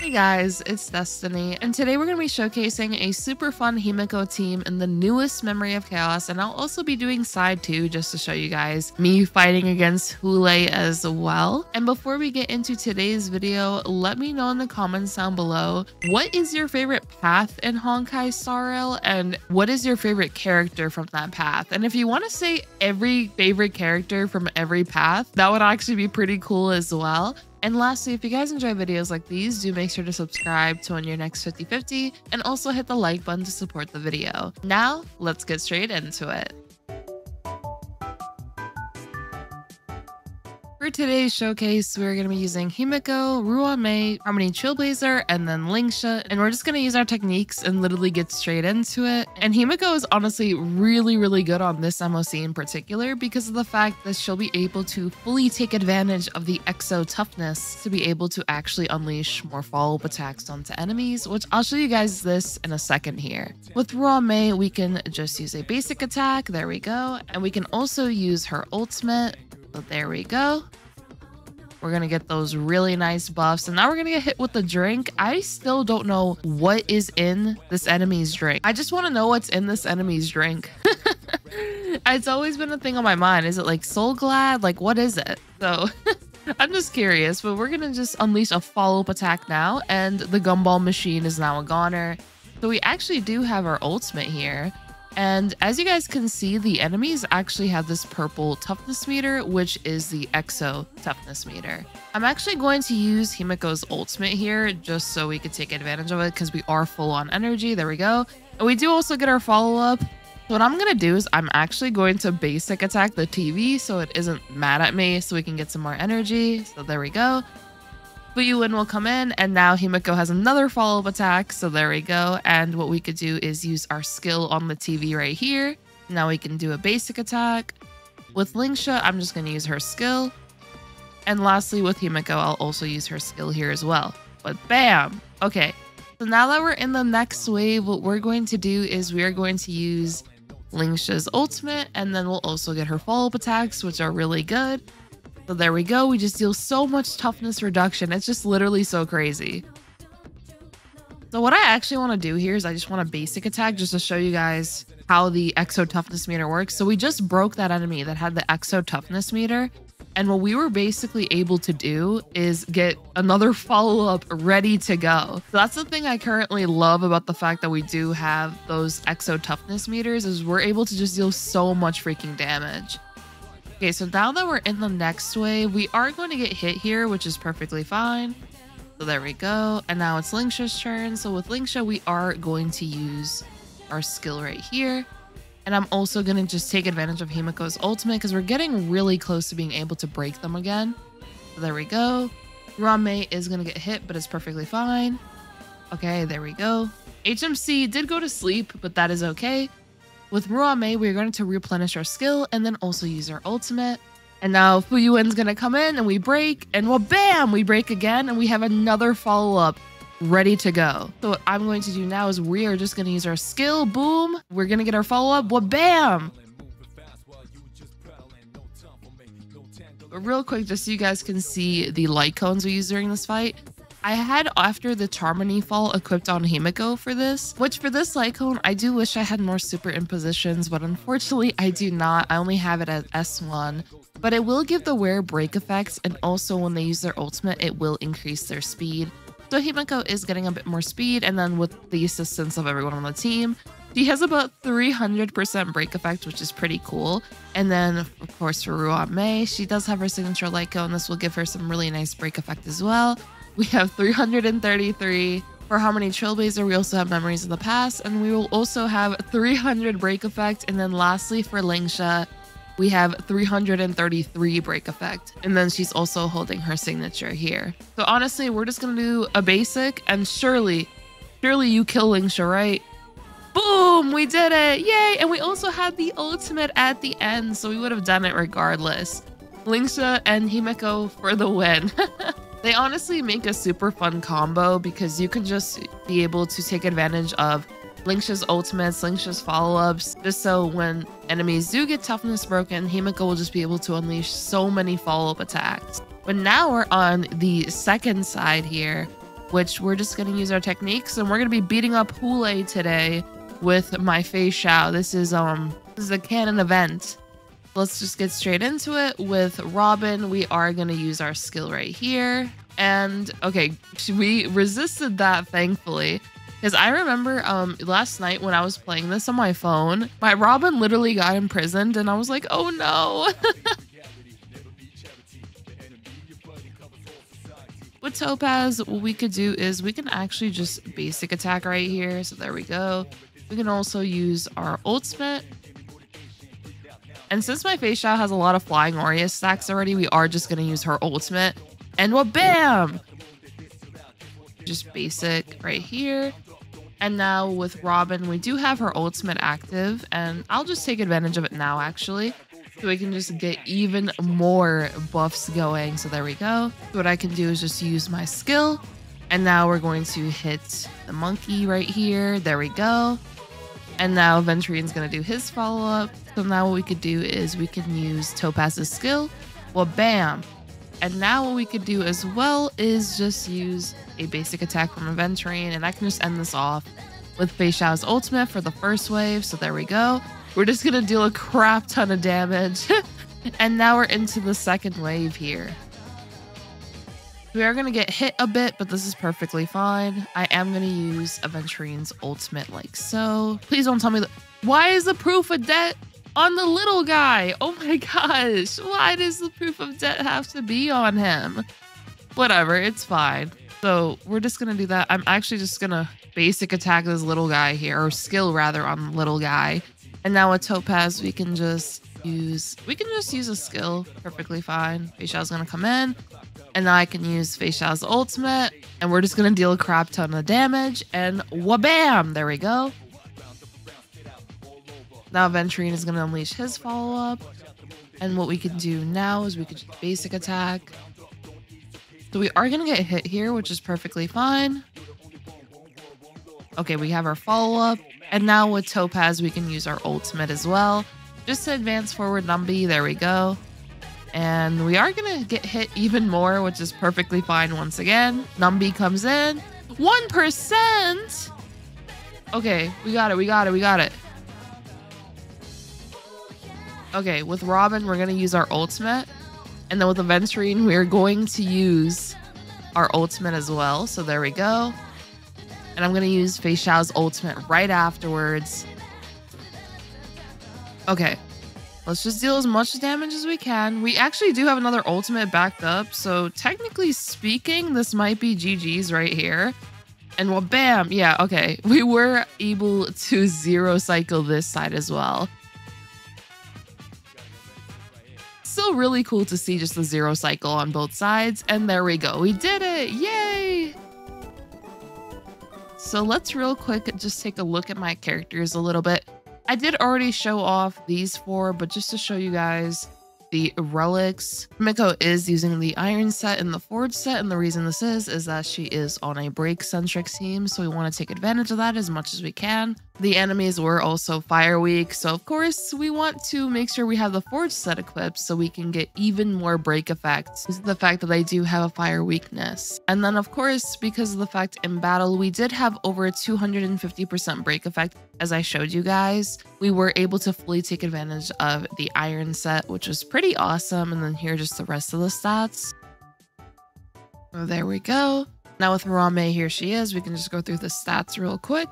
Hey guys, it's Destiny, and today we're going to be showcasing a super fun Himeko team in the newest Memory of Chaos, and I'll also be doing side 2 just to show you guys me fighting against Hoolay as well. And before we get into today's video, let me know in the comments down below, what is your favorite path in Honkai Star Rail, and what is your favorite character from that path? And if you want to say every favorite character from every path, that would actually be pretty cool as well. And lastly, if you guys enjoy videos like these, do make sure to subscribe to win your next 50/50 and also hit the like button to support the video. Now, let's get straight into it. For today's showcase, we're going to be using Himeko, Ruan Mei, Trailblazer, and then Lingsha, and we're just going to use our techniques and literally get straight into it. And Himeko is honestly really good on this MOC in particular because of the fact that she'll be able to fully take advantage of the Exo toughness to be able to actually unleash more follow-up attacks onto enemies, which I'll show you guys this in a second here. With Ruan Mei, we can just use a basic attack, there we go, and we can also use her ultimate. So there we go. We're going to get those really nice buffs. And now we're going to get hit with the drink. I still don't know what is in this enemy's drink. I just want to know what's in this enemy's drink. It's always been a thing on my mind. Is it like Soul Glad? Like, what is it? So I'm just curious. But we're going to just unleash a follow-up attack now. And the gumball machine is now a goner. So we actually do have our ultimate here. And as you guys can see, the enemies actually have this purple toughness meter, which is the Exo toughness meter. I'm actually going to use Himeko's ultimate here just so we could take advantage of it because we are full on energy. There we go. And we do also get our follow-up. So what I'm going to do is I'm actually going to basic attack the TV so it isn't mad at me so we can get some more energy. So there we go. Fuyuin will come in, and now Himeko has another follow-up attack, so there we go. And what we could do is use our skill on the TV right here. Now we can do a basic attack. With Lingsha, I'm just going to use her skill. And lastly, with Himeko, I'll also use her skill here as well. But bam! Okay, so now that we're in the next wave, what we're going to do is we are going to use Lingsha's ultimate, and then we'll also get her follow-up attacks, which are really good. So there we go. We just deal so much toughness reduction. It's just literally so crazy. So what I actually want to do here is I just want a basic attack just to show you guys how the Exo toughness meter works. So we just broke that enemy that had the Exo toughness meter. And what we were basically able to do is get another follow-up ready to go. So that's the thing I currently love about the fact that we do have those Exo toughness meters is we're able to just deal so much freaking damage. Okay, so now that we're in the next wave, we are going to get hit here, which is perfectly fine. So there we go. And now it's Lingsha's turn. So with Lingsha, we are going to use our skill right here. And I'm also going to just take advantage of Himeko's ultimate because we're getting really close to being able to break them again. So there we go. Ruan Mei is going to get hit, but it's perfectly fine. Okay, there we go. HMC did go to sleep, but that is okay. With Ruan Mei, we're going to replenish our skill and then also use our ultimate. And now Fuyuin's going to come in and we break. And well, bam! We break again and we have another follow-up ready to go. So what I'm going to do now is we are just going to use our skill. Boom! We're going to get our follow-up. Well, bam! But real quick, just so you guys can see the light cones we use during this fight. I had After the Charmony Fall equipped on Himeko for this, which for this light cone, I do wish I had more super impositions, but unfortunately I do not. I only have it at S1, but it will give the wearer break effects, and also when they use their ultimate, it will increase their speed. So Himeko is getting a bit more speed, and then with the assistance of everyone on the team, she has about 300% break effect, which is pretty cool. And then, of course, for Ruan Mei, she does have her signature light cone. This will give her some really nice break effect as well. We have 333. For Harmony Trailblazer, we also have Memories of the Past, and we will also have 300 break effect. And then lastly, for Lingsha, we have 333 break effect. And then she's also holding her signature here. So honestly, we're just going to do a basic, and surely you kill Lingsha, right? Boom! We did it! Yay! And we also had the ultimate at the end, so we would have done it regardless. Lingsha and Himeko for the win. They honestly make a super fun combo because you can just be able to take advantage of Lingsha's ultimates, Lingsha's follow-ups, just so when enemies do get toughness broken, Himeko will just be able to unleash so many follow-up attacks. But now we're on the second side here, which we're just going to use our techniques, and we're going to be beating up Hoolay today with my Feixiao. This is a canon event. Let's just get straight into it. With Robin, we are going to use our skill right here. And okay, we resisted that, thankfully. Because I remember last night when I was playing this on my phone, my Robin literally got imprisoned and I was like, oh no. With Topaz, what we could do is we can actually just basic attack right here. So there we go. We can also use our ultimate. And since my Feixiao has a lot of flying Aureus stacks already, we are just going to use her ultimate. And what, bam! Just basic right here. And now with Robin, we do have her ultimate active, and I'll just take advantage of it now, actually. So we can just get even more buffs going. So there we go. So what I can do is just use my skill. And now we're going to hit the monkey right here. There we go. And now Aventurine's going to do his follow-up. So now what we could do is we can use Topaz's skill. Well, bam. And now what we could do as well is just use a basic attack from Aventurine, and I can just end this off with Feixiao's ultimate for the first wave. So there we go. We're just going to deal a crap ton of damage. And now we're into the second wave here. We are going to get hit a bit, but this is perfectly fine. I am going to use Aventurine's ultimate like so. Please don't tell me that. Why is the proof of debt on the little guy? Oh my gosh. Why does the proof of debt have to be on him? Whatever, it's fine. So we're just going to do that. I'm actually just going to basic attack this little guy here, or skill rather, on the little guy. And now with Topaz, we can just use a skill perfectly fine. Feixiao's going to come in, and now I can use Feixiao's ultimate, and we're just going to deal a crap ton of damage, and wabam! There we go. Now Aventurine is going to unleash his follow-up, and what we can do now is we could just basic attack. So we are going to get hit here, which is perfectly fine. Okay, we have our follow-up, and now with Topaz, we can use our ultimate as well. Just to advance forward Numby, there we go. And we are going to get hit even more, which is perfectly fine once again. Numby comes in. 1%! Okay, we got it. Okay, with Robin, we're going to use our ultimate. And then with Aventurine, we're going to use our ultimate as well. So there we go. And I'm going to use Feixiao's ultimate right afterwards. Okay, let's just deal as much damage as we can. We actually do have another ultimate backed up. So technically speaking, this might be GG's right here. And well, bam. Yeah, okay. We were able to zero cycle this side as well. Still really cool to see just the zero cycle on both sides. And there we go. We did it. Yay. So let's real quick just take a look at my characters a little bit. I did already show off these four, but just to show you guys the relics, Himeko is using the iron set and the forge set, and the reason this is that she is on a break-centric team, so we want to take advantage of that as much as we can. The enemies were also fire weak, so of course we want to make sure we have the forge set equipped so we can get even more break effects. This is the fact that they do have a fire weakness. And then of course, because of the fact in battle, we did have over a 250% break effect. As I showed you guys, we were able to fully take advantage of the iron set, which was pretty awesome. And then here are just the rest of the stats. So there we go. Now with Ruan Mei, here she is. We can just go through the stats real quick.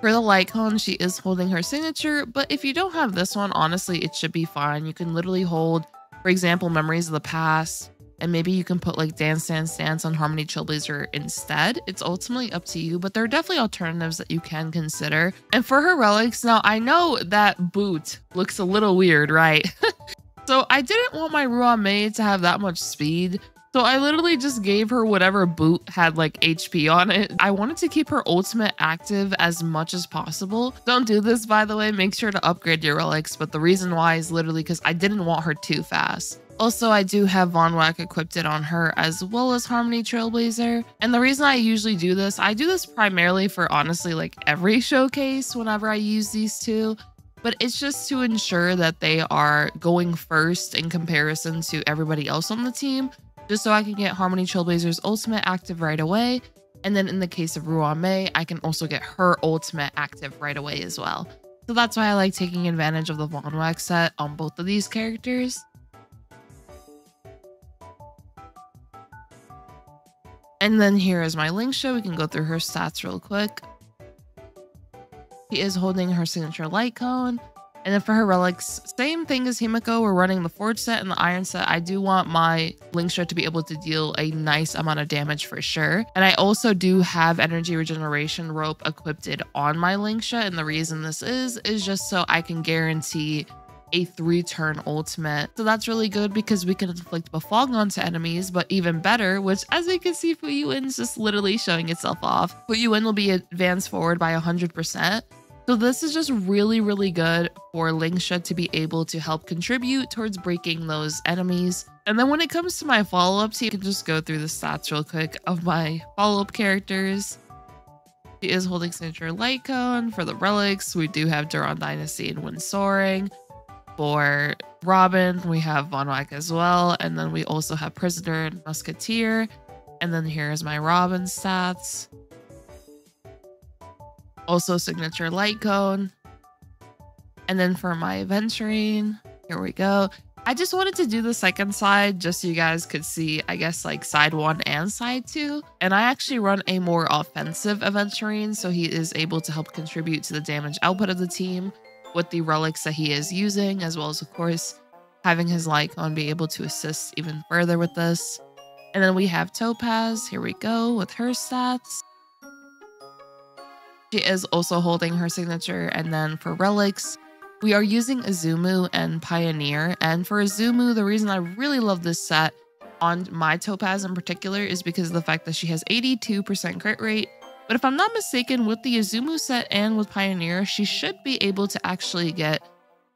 For the light cone, she is holding her signature, but if you don't have this one, honestly, it should be fine. You can literally hold, for example, Memories of the Past, and maybe you can put like Dance Dance Dance on Harmony Trailblazer instead. It's ultimately up to you, but there are definitely alternatives that you can consider. And for her relics, now I know that boot looks a little weird, right? So I didn't want my Ruan Mei to have that much speed. So I literally just gave her whatever boot had like HP on it. I wanted to keep her ultimate active as much as possible. Don't do this, by the way. Make sure to upgrade your relics. But the reason why is literally because I didn't want her too fast. Also, I do have Von Wack equipped it on her as well as Harmony Trailblazer. And the reason I usually do this, I do this primarily for honestly like every showcase whenever I use these two. But it's just to ensure that they are going first in comparison to everybody else on the team. just so I can get Harmony Trailblazer's ultimate active right away. And then in the case of Ruan Mei, I can also get her ultimate active right away as well. So that's why I like taking advantage of the Von Wax set on both of these characters. And then here is my Lingsha. We can go through her stats real quick. She is holding her signature light cone. And then for her relics, same thing as Himeko, we're running the Forge set and the Iron set. I do want my Lingsha to be able to deal a nice amount of damage for sure. And I also do have energy regeneration rope equipped on my Lingsha. And the reason this is just so I can guarantee a 3-turn ultimate. So that's really good because we can inflict Befog onto enemies, but even better, which as you can see, Fuyuin's just literally showing itself off. Fuyuin will be advanced forward by 100%. So this is just really, really good for Lingsha to be able to help contribute towards breaking those enemies. And then when it comes to my follow-ups, you can just go through the stats real quick of my follow-up characters. She is holding signature light cone. For the relics, we do have Duran Dynasty and Wind Soaring. For Robin, we have Von Wack as well. And then we also have Prisoner and Musketeer. And then here's my Robin stats. Also signature light cone. And then for my Aventurine, here we go. I just wanted to do the second side just so you guys could see, I guess, like side 1 and side 2. And I actually run a more offensive Aventurine, so he is able to help contribute to the damage output of the team with the relics that he is using, as well as, of course, having his light cone be able to assist even further with this. And then we have Topaz, here we go, with her stats. She is also holding her signature. And then for relics, we are using Izumu and Pioneer. And for Izumu, the reason I really love this set on my Topaz in particular is because of the fact that she has 82% crit rate. But if I'm not mistaken, with the Izumu set and with Pioneer, she should be able to actually get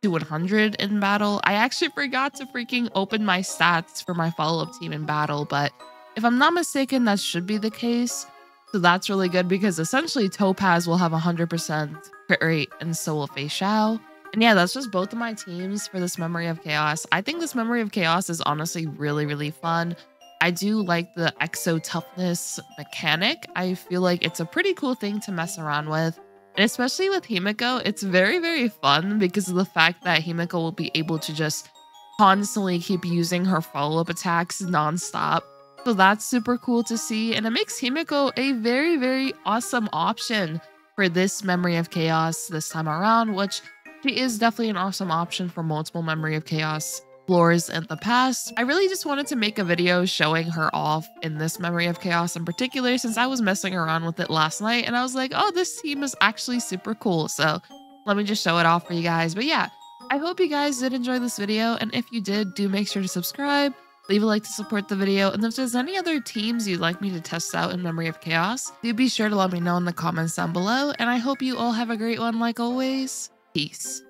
to 100 in battle. I actually forgot to freaking open my stats for my follow-up team in battle, but if I'm not mistaken, that should be the case. So that's really good because essentially Topaz will have 100% crit rate and so will Feixiao. And yeah, that's just both of my teams for this Memory of Chaos. I think this Memory of Chaos is honestly really, really fun. I do like the exo toughness mechanic. I feel like it's a pretty cool thing to mess around with. And especially with Himeko, it's very, very fun because of the fact that Himeko will be able to just constantly keep using her follow-up attacks nonstop. So that's super cool to see. And it makes Himeko a very, very awesome option for this Memory of Chaos this time around, which she is definitely an awesome option for multiple Memory of Chaos floors in the past. I really just wanted to make a video showing her off in this Memory of Chaos in particular, since I was messing around with it last night and I was like, oh, this team is actually super cool. So let me just show it off for you guys. But yeah, I hope you guys did enjoy this video. And if you did, do make sure to subscribe, leave a like to support the video. And if there's any other teams you'd like me to test out in Memory of Chaos, do be sure to let me know in the comments down below. And I hope you all have a great one like always. Peace.